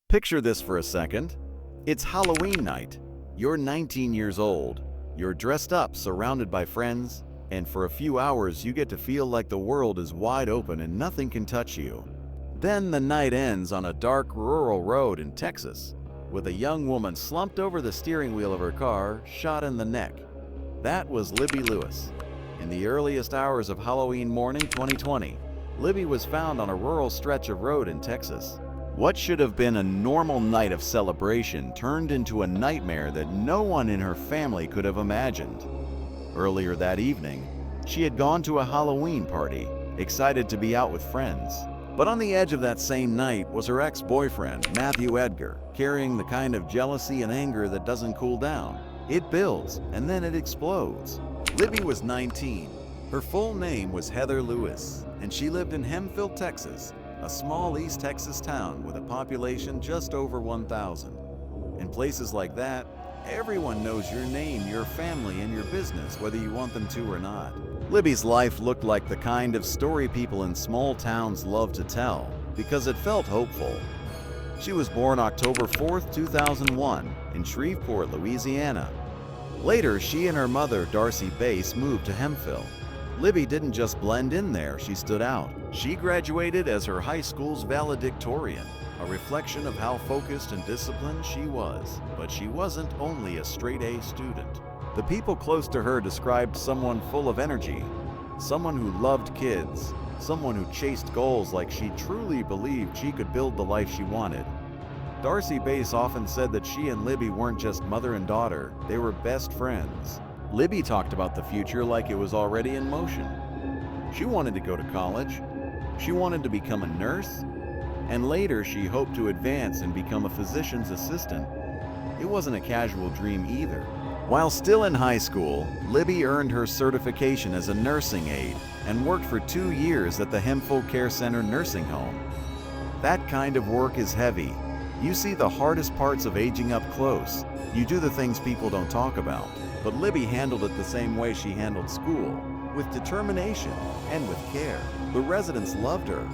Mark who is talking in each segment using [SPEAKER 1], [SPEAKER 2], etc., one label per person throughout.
[SPEAKER 1] Picture this for a second. It's Halloween night. You're 19 years old. You're dressed up, surrounded by friends, and for a few hours you get to feel like the world is wide open and nothing can touch you. Then the night ends on a dark rural road in Texas, with a young woman slumped over the steering wheel of her car, shot in the neck. That was Libby Lewis. In the earliest hours of Halloween morning 2020, Libby was found on a rural stretch of road in Texas. What should have been a normal night of celebration turned into a nightmare that no one in her family could have imagined. Earlier that evening, she had gone to a Halloween party, excited to be out with friends. But on the edge of that same night was her ex-boyfriend, Matthew Edgar, carrying the kind of jealousy and anger that doesn't cool down. It builds, and then it explodes. Libby was 19. Her full name was Heather Lewis, and she lived in Hemphill, Texas, a small East Texas town with a population just over 1,000. In places like that, everyone knows your name, your family, and your business, whether you want them to or not. Libby's life looked like the kind of story people in small towns love to tell, because it felt hopeful. She was born October 4th, 2001, in Shreveport, Louisiana. Later, she and her mother, Darcy Bass, moved to Hemphill. Libby didn't just blend in there, she stood out. She graduated as her high school's valedictorian, a reflection of how focused and disciplined she was. But she wasn't only a straight-A student. The people close to her described someone full of energy, someone who loved kids, someone who chased goals like she truly believed she could build the life she wanted. Darcy Bass often said that she and Libby weren't just mother and daughter, they were best friends. Libby talked about the future like it was already in motion. She wanted to go to college, she wanted to become a nurse, and later she hoped to advance and become a physician's assistant. It wasn't a casual dream either. While still in high school, Libby earned her certification as a nursing aide and worked for 2 years at the Hemphill Care Center nursing home. That kind of work is heavy. You see the hardest parts of aging up close. You do the things people don't talk about. But Libby handled it the same way she handled school, with determination and with care. The residents loved her.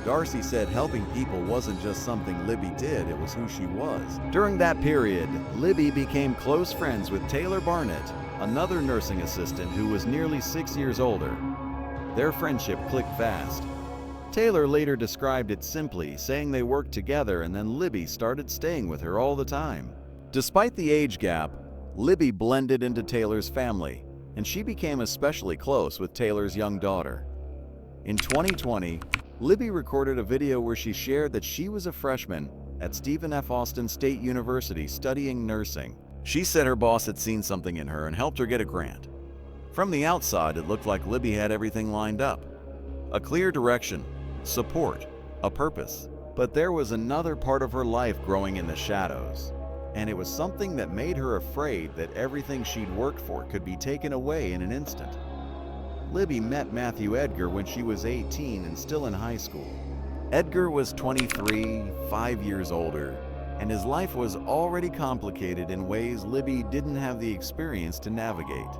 [SPEAKER 1] Darcy said helping people wasn't just something Libby did, it was who she was. During that period, Libby became close friends with Taylor Barnett, another nursing assistant who was nearly 6 years older. Their friendship clicked fast. Taylor later described it simply, saying they worked together and then Libby started staying with her all the time. Despite the age gap, Libby blended into Taylor's family, and she became especially close with Taylor's young daughter. In 2020, Libby recorded a video where she shared that she was a freshman at Stephen F. Austin State University studying nursing. She said her boss had seen something in her and helped her get a grant. From the outside, it looked like Libby had everything lined up. A clear direction, support, a purpose. But there was another part of her life growing in the shadows. And it was something that made her afraid that everything she'd worked for could be taken away in an instant. Libby met Matthew Edgar when she was 18 and still in high school. Edgar was 23, 5 years older, and his life was already complicated in ways Libby didn't have the experience to navigate.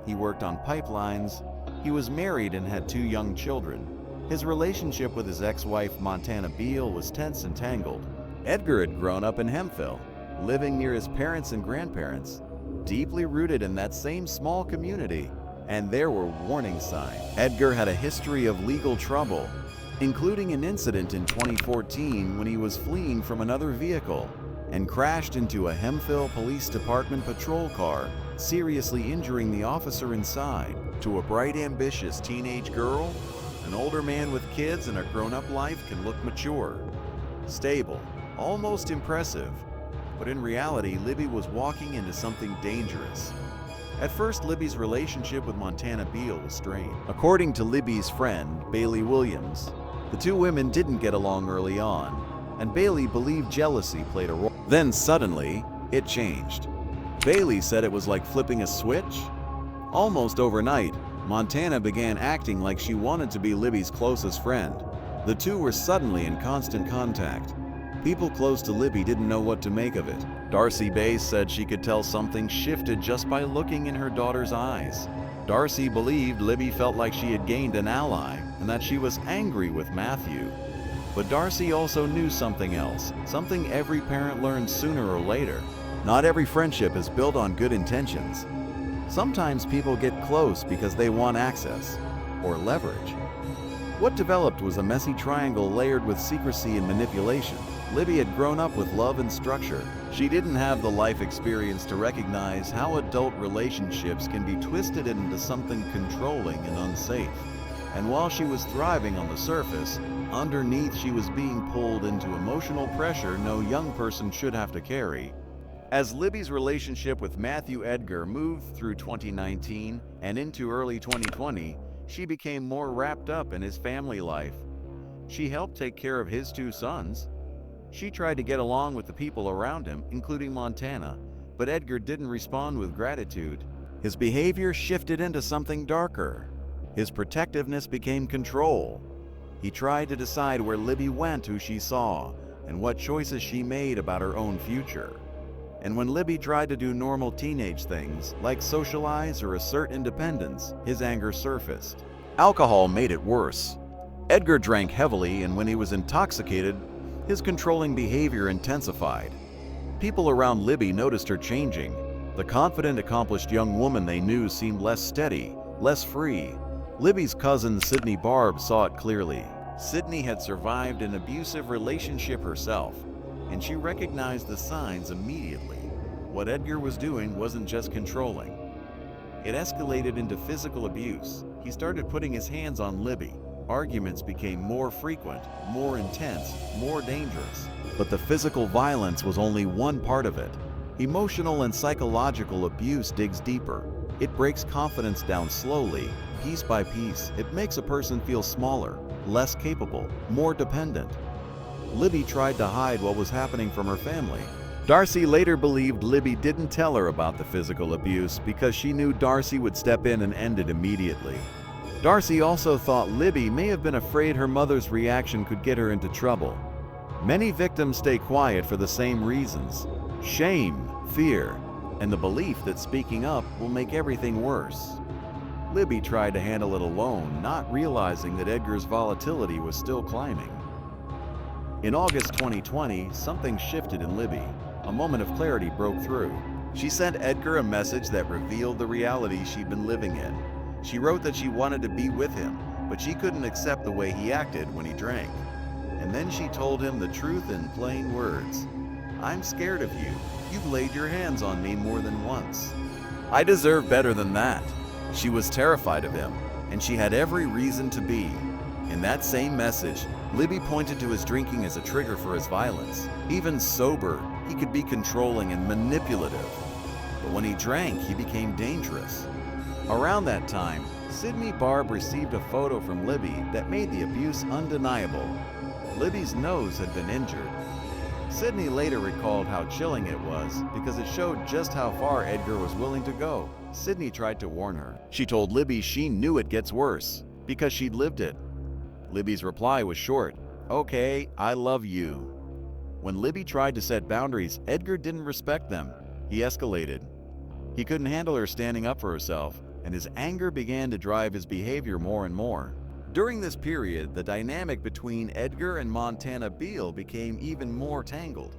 [SPEAKER 1] He worked on pipelines, he was married and had 2 young children. His relationship with his ex-wife Montana Beal was tense and tangled. Edgar had grown up in Hemphill, living near his parents and grandparents, deeply rooted in that same small community. And there were warning signs. Edgar had a history of legal trouble, including an incident in 2014 when he was fleeing from another vehicle and crashed into a Hemphill Police Department patrol car, seriously injuring the officer inside. To a bright, ambitious teenage girl, an older man with kids and a grown-up life can look mature, stable, almost impressive. But in reality, Libby was walking into something dangerous. At first, Libby's relationship with Montana Beal was strained. According to Libby's friend, Bailey Williams, the 2 women didn't get along early on, and Bailey believed jealousy played a role. Then suddenly, it changed. Bailey said it was like flipping a switch. Almost overnight, Montana began acting like she wanted to be Libby's closest friend. The 2 were suddenly in constant contact. People close to Libby didn't know what to make of it. Darcy Bass said she could tell something shifted just by looking in her daughter's eyes. Darcy believed Libby felt like she had gained an ally and that she was angry with Matthew. But Darcy also knew something else, something every parent learns sooner or later. Not every friendship is built on good intentions. Sometimes people get close because they want access or leverage. What developed was a messy triangle layered with secrecy and manipulation. Libby had grown up with love and structure. She didn't have the life experience to recognize how adult relationships can be twisted into something controlling and unsafe. And while she was thriving on the surface, underneath she was being pulled into emotional pressure no young person should have to carry. As Libby's relationship with Matthew Edgar moved through 2019 and into early 2020, she became more wrapped up in his family life. She helped take care of his 2 sons. She tried to get along with the people around him, including Montana, but Edgar didn't respond with gratitude. His behavior shifted into something darker. His protectiveness became control. He tried to decide where Libby went, who she saw, and what choices she made about her own future. And when Libby tried to do normal teenage things, like socialize or assert independence, his anger surfaced. Alcohol made it worse. Edgar drank heavily, and when he was intoxicated, his controlling behavior intensified. People around Libby noticed her changing. The confident, accomplished young woman they knew seemed less steady, less free. Libby's cousin, Sydney Barb, saw it clearly. Sydney had survived an abusive relationship herself, and she recognized the signs immediately. What Edgar was doing wasn't just controlling. It escalated into physical abuse. He started putting his hands on Libby. Arguments became more frequent, more intense, more dangerous. But the physical violence was only one part of it. Emotional and psychological abuse digs deeper. It breaks confidence down slowly, piece by piece. It makes a person feel smaller, less capable, more dependent. Libby tried to hide what was happening from her family. Darcy later believed Libby didn't tell her about the physical abuse because she knew Darcy would step in and end it immediately. Darcy also thought Libby may have been afraid her mother's reaction could get her into trouble. Many victims stay quiet for the same reasons: shame, fear, and the belief that speaking up will make everything worse. Libby tried to handle it alone, not realizing that Edgar's volatility was still climbing. In August 2020, something shifted in Libby. A moment of clarity broke through. She sent Edgar a message that revealed the reality she'd been living in. She wrote that she wanted to be with him, but she couldn't accept the way he acted when he drank. And then she told him the truth in plain words. "I'm scared of you. You've laid your hands on me more than once. I deserve better than that." She was terrified of him, and she had every reason to be. In that same message, Libby pointed to his drinking as a trigger for his violence. Even sober, he could be controlling and manipulative. But when he drank, he became dangerous. Around that time, Sydney Barb received a photo from Libby that made the abuse undeniable. Libby's nose had been injured. Sydney later recalled how chilling it was because it showed just how far Edgar was willing to go. Sydney tried to warn her. She told Libby she knew it gets worse because she'd lived it. Libby's reply was short: "Okay, I love you." When Libby tried to set boundaries, Edgar didn't respect them. He escalated. He couldn't handle her standing up for herself, and his anger began to drive his behavior more and more. During this period, the dynamic between Edgar and Montana Beale became even more tangled.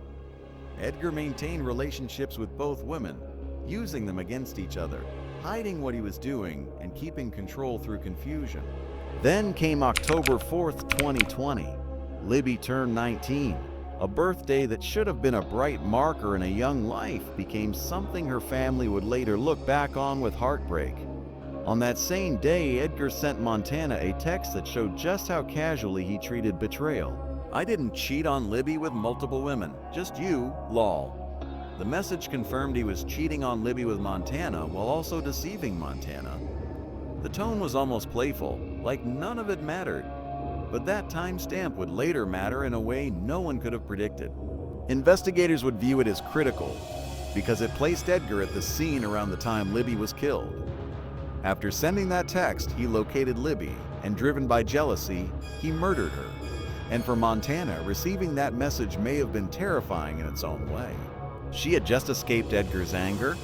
[SPEAKER 1] Edgar maintained relationships with both women, using them against each other, hiding what he was doing and keeping control through confusion. Then came October 4th, 2020. Libby turned 19. A birthday that should have been a bright marker in a young life became something her family would later look back on with heartbreak. On that same day, Edgar sent Montana a text that showed just how casually he treated betrayal. "I didn't cheat on Libby with multiple women, just you, lol." The message confirmed he was cheating on Libby with Montana while also deceiving Montana. The tone was almost playful, like none of it mattered. But that timestamp would later matter in a way no one could have predicted. Investigators would view it as critical because it placed Edgar at the scene around the time Libby was killed. After sending that text, he located Libby, and driven by jealousy, he murdered her. And for Montana, receiving that message may have been terrifying in its own way. She had just escaped Edgar's anger,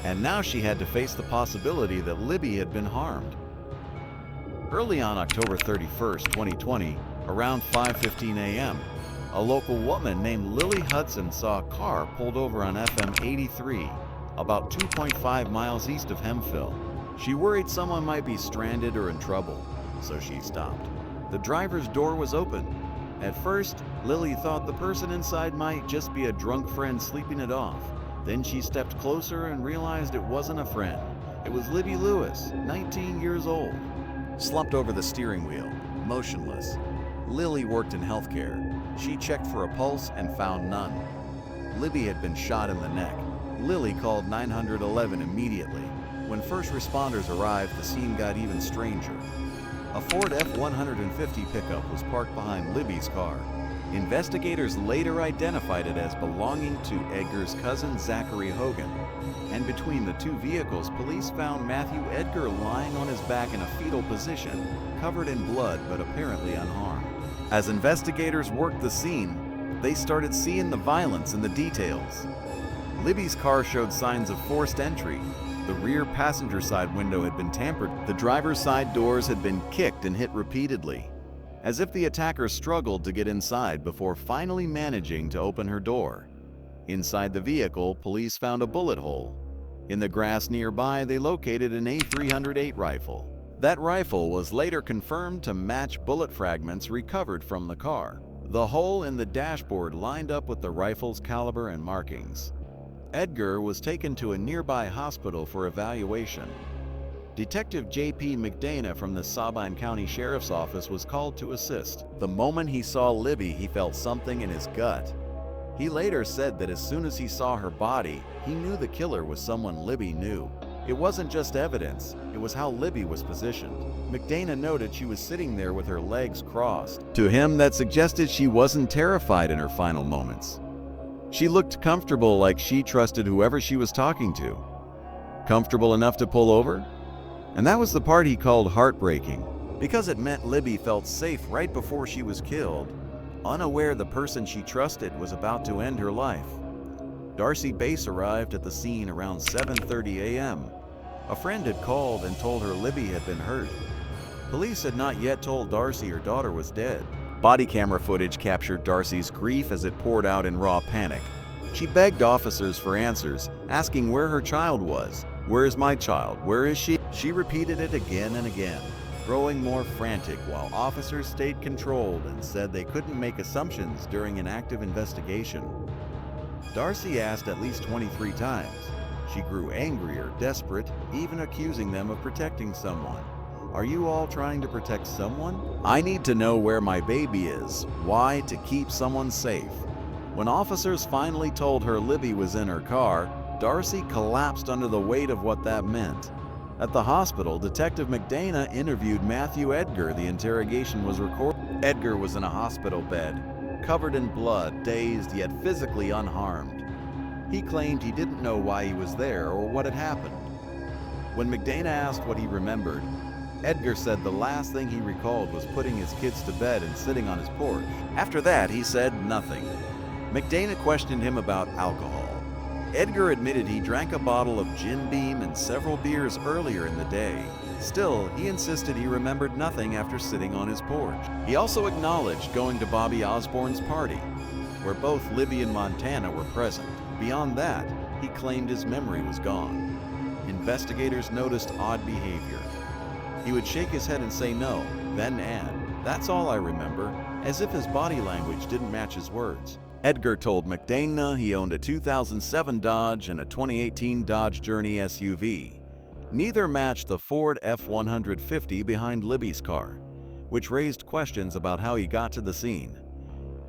[SPEAKER 1] and now she had to face the possibility that Libby had been harmed. Early on October 31st, 2020, Around 5:15 a.m., a local woman named Lily Hudson saw a car pulled over on FM 83, about 2.5 miles east of Hemphill. She worried someone might be stranded or in trouble, so she stopped. The driver's door was open. At first, Lily thought the person inside might just be a drunk friend sleeping it off. Then she stepped closer and realized it wasn't a friend. It was Libby Lewis, 19 years old. Slumped over the steering wheel, motionless. Lily worked in healthcare. She checked for a pulse and found none. Libby had been shot in the neck. Lily called 911 immediately. When first responders arrived, the scene got even stranger. A Ford F-150 pickup was parked behind Libby's car. Investigators later identified it as belonging to Edgar's cousin Zachary Hogan. And between the two vehicles, police found Matthew Edgar lying on his back in a fetal position, covered in blood but apparently unharmed. As investigators worked the scene, they started seeing the violence in the details. Libby's car showed signs of forced entry. The rear passenger side window had been tampered. The driver's side doors had been kicked and hit repeatedly, as if the attacker struggled to get inside before finally managing to open her door. Inside the vehicle, police found a bullet hole. In the grass nearby, they located an A308 rifle. That rifle was later confirmed to match bullet fragments recovered from the car. The hole in the dashboard lined up with the rifle's caliber and markings. Edgar was taken to a nearby hospital for evaluation. Detective J.P. McDana from the Sabine County Sheriff's Office was called to assist. The moment he saw Libby, he felt something in his gut. He later said that as soon as he saw her body, he knew the killer was someone Libby knew. It wasn't just evidence, it was how Libby was positioned. McDana noted she was sitting there with her legs crossed. To him, that suggested she wasn't terrified in her final moments. She looked comfortable, like she trusted whoever she was talking to. Comfortable enough to pull over? And that was the part he called heartbreaking, because it meant Libby felt safe right before she was killed, unaware the person she trusted was about to end her life. Darcy Bass arrived at the scene around 7:30 a.m. A friend had called and told her Libby had been hurt. Police had not yet told Darcy her daughter was dead. Body camera footage captured Darcy's grief as it poured out in raw panic. She begged officers for answers, asking where her child was. "Where is my child? Where is she?" She repeated it again and again, growing more frantic while officers stayed controlled and said they couldn't make assumptions during an active investigation. Darcy asked at least 23 times. She grew angrier, desperate, even accusing them of protecting someone. "Are you all trying to protect someone? I need to know where my baby is. Why? To keep someone safe." When officers finally told her Libby was in her car, Darcy collapsed under the weight of what that meant. At the hospital, Detective McDana interviewed Matthew Edgar. The interrogation was recorded. Edgar was in a hospital bed, covered in blood, dazed yet physically unharmed. He claimed he didn't know why he was there or what had happened. When McDana asked what he remembered, Edgar said the last thing he recalled was putting his kids to bed and sitting on his porch. After that, he said nothing. McDana questioned him about alcohol. Edgar admitted he drank a bottle of Jim Beam and several beers earlier in the day. Still, he insisted he remembered nothing after sitting on his porch. He also acknowledged going to Bobby Osborne's party, where both Libby and Montana were present. Beyond that, he claimed his memory was gone. Investigators noticed odd behavior. He would shake his head and say no, then add, "That's all I remember," as if his body language didn't match his words. Edgar told McDana he owned a 2007 Dodge and a 2018 Dodge Journey SUV. Neither matched the Ford F-150 behind Libby's car, which raised questions about how he got to the scene.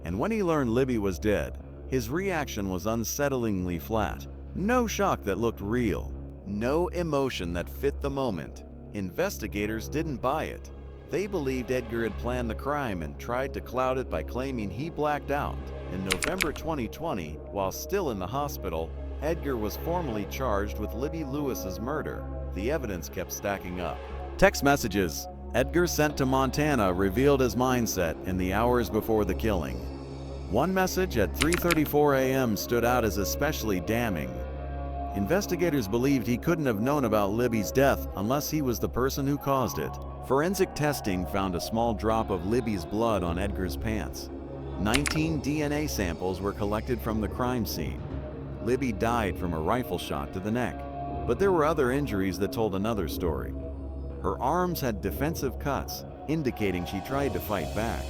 [SPEAKER 1] And when he learned Libby was dead, his reaction was unsettlingly flat. No shock that looked real. No emotion that fit the moment. Investigators didn't buy it. They believed Edgar had planned the crime and tried to cloud it by claiming he blacked out. In November 2020, while still in the hospital, Edgar was formally charged with Libby Lewis's murder. The evidence kept stacking up. Text messages Edgar sent to Montana revealed his mindset in the hours before the killing. One message at 3:34 a.m. stood out as especially damning. Investigators believed he couldn't have known about Libby's death unless he was the person who caused it. Forensic testing found a small drop of Libby's blood on Edgar's pants. 19 DNA samples were collected from the crime scene. Libby died from a rifle shot to the neck, but there were other injuries that told another story. Her arms had defensive cuts, indicating she tried to fight back.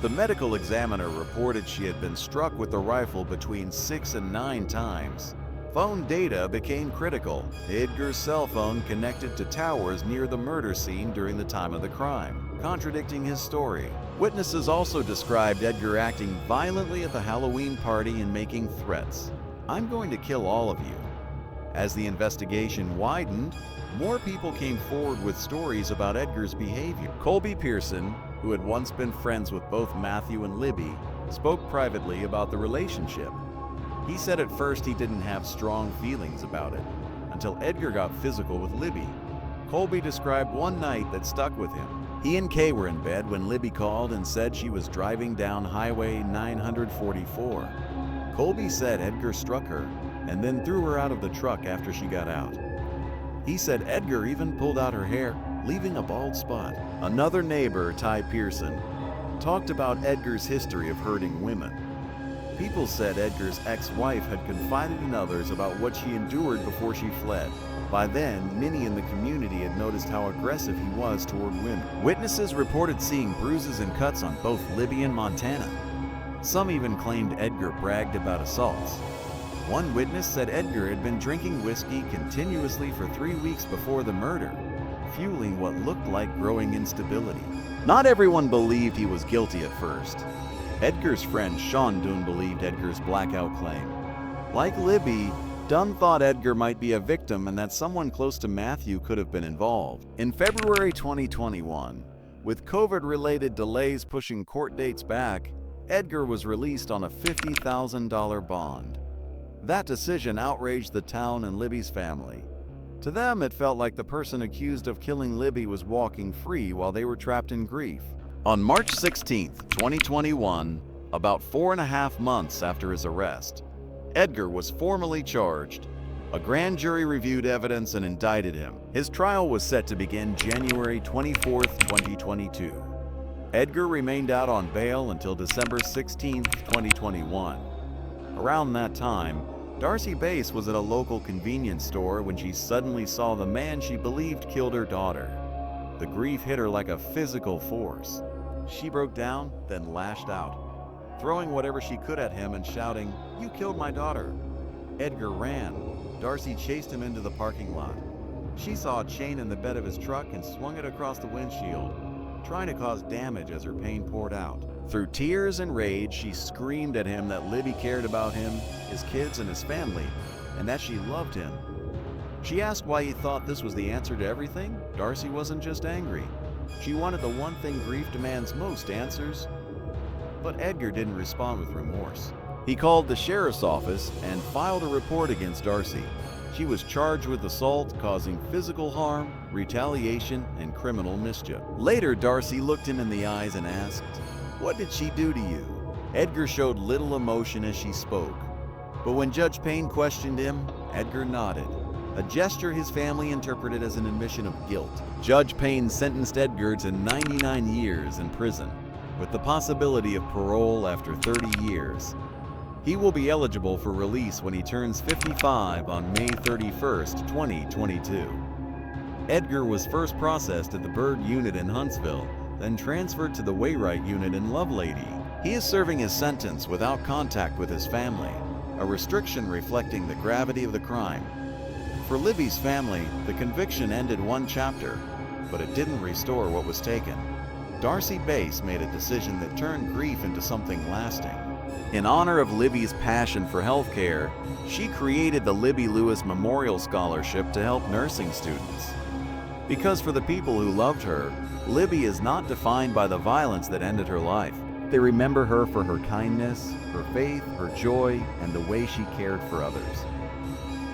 [SPEAKER 1] The medical examiner reported she had been struck with the rifle between 6 and 9 times. Phone data became critical. Edgar's cell phone connected to towers near the murder scene during the time of the crime, contradicting his story. Witnesses also described Edgar acting violently at the Halloween party and making threats. "I'm going to kill all of you." As the investigation widened, more people came forward with stories about Edgar's behavior. Colby Pearson, who had once been friends with both Matthew and Libby, spoke privately about the relationship. He said at first he didn't have strong feelings about it, until Edgar got physical with Libby. Colby described one night that stuck with him. He and Kay were in bed when Libby called and said she was driving down Highway 944. Colby said Edgar struck her and then threw her out of the truck after she got out. He said Edgar even pulled out her hair, leaving a bald spot. Another neighbor, Ty Pearson, talked about Edgar's history of hurting women. People said Edgar's ex-wife had confided in others about what she endured before she fled. By then, many in the community had noticed how aggressive he was toward women. Witnesses reported seeing bruises and cuts on both Libby and Montana. Some even claimed Edgar bragged about assaults. One witness said Edgar had been drinking whiskey continuously for 3 weeks before the murder, fueling what looked like growing instability. Not everyone believed he was guilty at first. Edgar's friend Sean Dunn believed Edgar's blackout claim. Like Libby, Dunn thought Edgar might be a victim and that someone close to Matthew could have been involved. In February 2021, with COVID-related delays pushing court dates back, Edgar was released on a $50,000 bond. That decision outraged the town and Libby's family. To them, it felt like the person accused of killing Libby was walking free while they were trapped in grief. On March 16, 2021, about 4.5 months after his arrest, Edgar was formally charged. A grand jury reviewed evidence and indicted him. His trial was set to begin January 24, 2022. Edgar remained out on bail until December 16, 2021. Around that time, Darcy Bass was at a local convenience store when she suddenly saw the man she believed killed her daughter. The grief hit her like a physical force. She broke down, then lashed out, throwing whatever she could at him and shouting, "You killed my daughter." Edgar ran. Darcy chased him into the parking lot. She saw a chain in the bed of his truck and swung it across the windshield, trying to cause damage as her pain poured out. Through tears and rage, she screamed at him that Libby cared about him, his kids, and his family, and that she loved him. She asked why he thought this was the answer to everything. Darcy wasn't just angry. She wanted the one thing grief demands most: answers. But Edgar didn't respond with remorse. He called the sheriff's office and filed a report against Darcy. She was charged with assault, causing physical harm, retaliation, and criminal mischief. Later, Darcy looked him in the eyes and asked, "What did she do to you?" Edgar showed little emotion as she spoke. But when Judge Payne questioned him, Edgar nodded, a gesture his family interpreted as an admission of guilt. Judge Payne sentenced Edgar to 99 years in prison, with the possibility of parole after 30 years. He will be eligible for release when he turns 55 on May 31st, 2022. Edgar was first processed at the Byrd Unit in Huntsville, then transferred to the Wainwright Unit in Lovelady. He is serving his sentence without contact with his family, a restriction reflecting the gravity of the crime. For Libby's family, the conviction ended one chapter, but it didn't restore what was taken. Darcy Bass made a decision that turned grief into something lasting. In honor of Libby's passion for healthcare, she created the Libby Lewis Memorial Scholarship to help nursing students. Because for the people who loved her, Libby is not defined by the violence that ended her life. They remember her for her kindness, her faith, her joy, and the way she cared for others.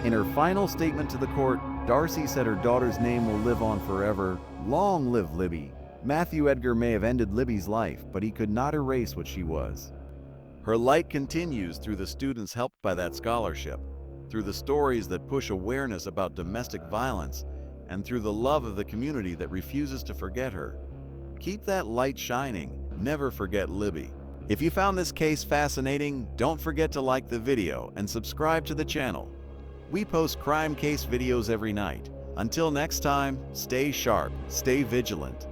[SPEAKER 1] In her final statement to the court, Darcy said her daughter's name will live on forever. Long live Libby. Matthew Edgar may have ended Libby's life, but he could not erase what she was. Her light continues through the students helped by that scholarship, through the stories that push awareness about domestic violence, and through the love of the community that refuses to forget her. Keep that light shining. Never forget Libby. If you found this case fascinating, don't forget to like the video and subscribe to the channel. We post crime case videos every night. Until next time, stay sharp, stay vigilant.